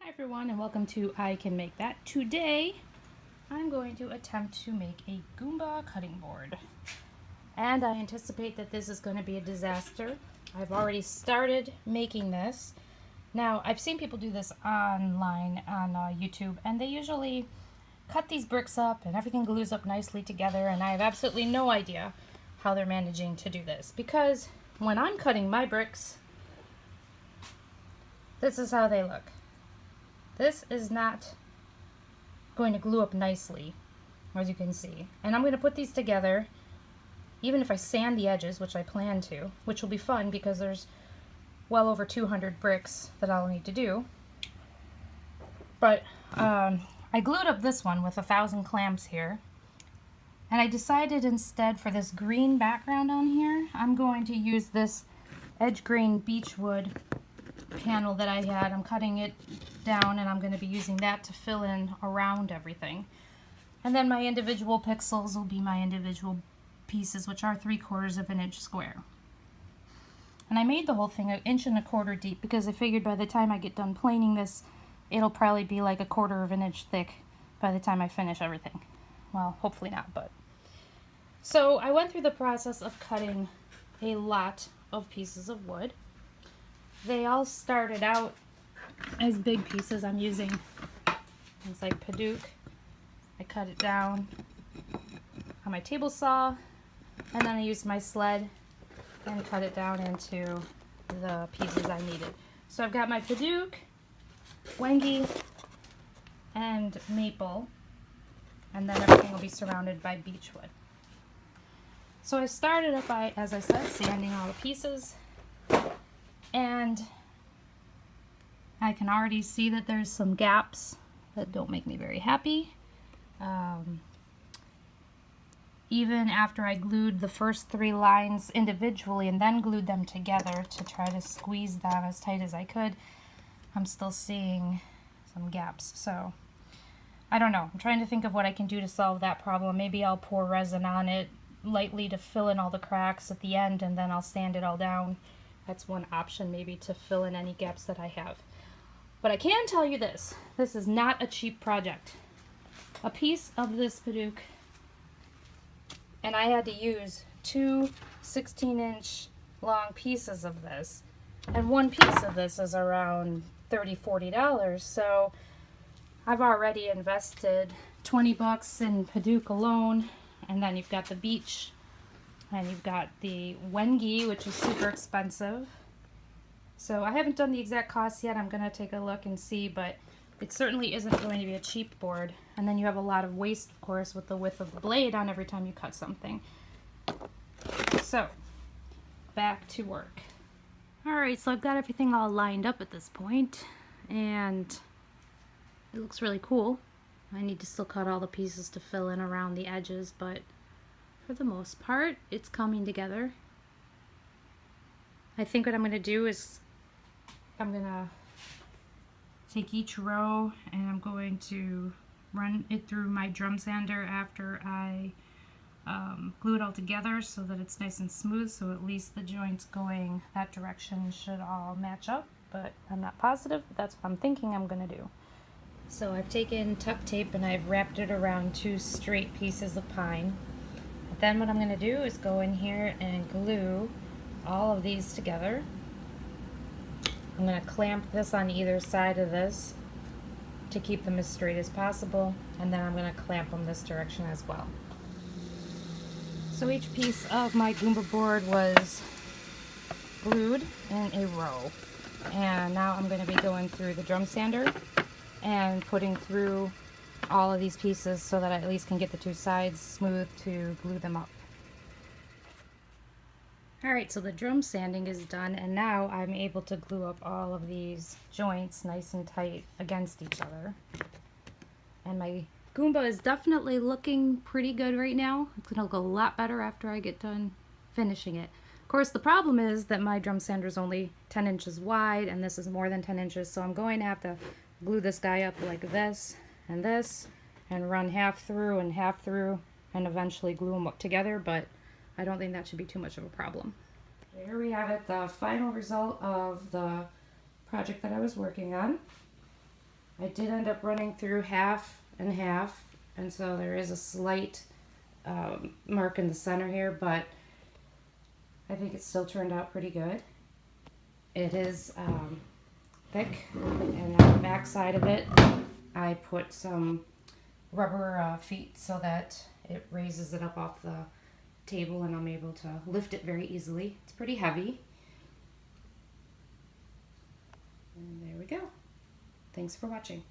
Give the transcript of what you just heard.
Hi everyone and welcome to I Can Make That. Today I'm going to attempt to make a Goomba cutting board. And I anticipate that this is going to be a disaster. I've already started making this. Now I've seen people do this online on YouTube, and they usually cut these bricks up and everything glues up nicely together, and I have absolutely no idea how they're managing to do this, because when I'm cutting my bricks, this is how they look. This is not going to glue up nicely, as you can see. And I'm going to put these together, even if I sand the edges, which I plan to, which will be fun because there's well over 200 bricks that I'll need to do. But I glued up this one with 1,000 clamps here. And I decided instead, for this green background on here, I'm going to use this edge grain beechwood panel that I had. I'm cutting it down and I'm going to be using that to fill in around everything. And then my individual pixels will be my individual pieces, which are 3/4 of an inch square. And I made the whole thing 1.25 inches deep because I figured by the time I get done planing this, it'll probably be like 1/4 of an inch thick by the time I finish everything. Well, hopefully not, but. So I went through the process of cutting a lot of pieces of wood. They all started out as big pieces. I'm using things like Padook. I cut it down on my table saw, and then I used my sled and cut it down into the pieces I needed. So I've got my Padook, Wengi, and maple, and then everything will be surrounded by beechwood. So I started up by, as I said, sanding all the pieces. And I can already see that there's some gaps that don't make me very happy. Even after I glued the first 3 lines individually and then glued them together to try to squeeze them as tight as I could, I'm still seeing some gaps. So I don't know. I'm trying to think of what I can do to solve that problem. Maybe I'll pour resin on it lightly to fill in all the cracks at the end, and then I'll sand it all down. That's one option, maybe, to fill in any gaps that I have. But I can tell you this. This is not a cheap project. A piece of this Padook, and I had to use 2 16-inch long pieces of this. And one piece of this is around $30, $40. So I've already invested 20 bucks in Padook alone. And then you've got the beech. And you've got the Wengi, which is super expensive. So I haven't done the exact cost yet. I'm going to take a look and see, but it certainly isn't going to be a cheap board. And then you have a lot of waste, of course, with the width of the blade on every time you cut something. So, back to work. Alright, so I've got everything all lined up at this point, and it looks really cool. I need to still cut all the pieces to fill in around the edges, but for the most part, it's coming together. I think what I'm going to do is I'm going to take each row and I'm going to run it through my drum sander after I glue it all together so that it's nice and smooth, so at least the joints going that direction should all match up, but I'm not positive. That's what I'm thinking I'm going to do. So I've taken tuck tape and I've wrapped it around 2 straight pieces of pine. Then what I'm going to do is go in here and glue all of these together. I'm going to clamp this on either side of this to keep them as straight as possible, and then I'm going to clamp them this direction as well. So each piece of my Goomba board was glued in a row, and now I'm going to be going through the drum sander and putting through all of these pieces so that I at least can get the 2 sides smooth to glue them up. Alright, so the drum sanding is done, and now I'm able to glue up all of these joints nice and tight against each other. And my Goomba is definitely looking pretty good right now. It's going to look a lot better after I get done finishing it. Of course, the problem is that my drum sander is only 10 inches wide, and this is more than 10 inches, so I'm going to have to glue this guy up like this, and run half through and half through, and eventually glue them up together, but I don't think that should be too much of a problem. Here we have it, the final result of the project that I was working on. I did end up running through half and half, and so there is a slight mark in the center here, but I think it still turned out pretty good. It is thick, and on the back side of it I put some rubber feet so that it raises it up off the table and I'm able to lift it very easily. It's pretty heavy. And there we go. Thanks for watching.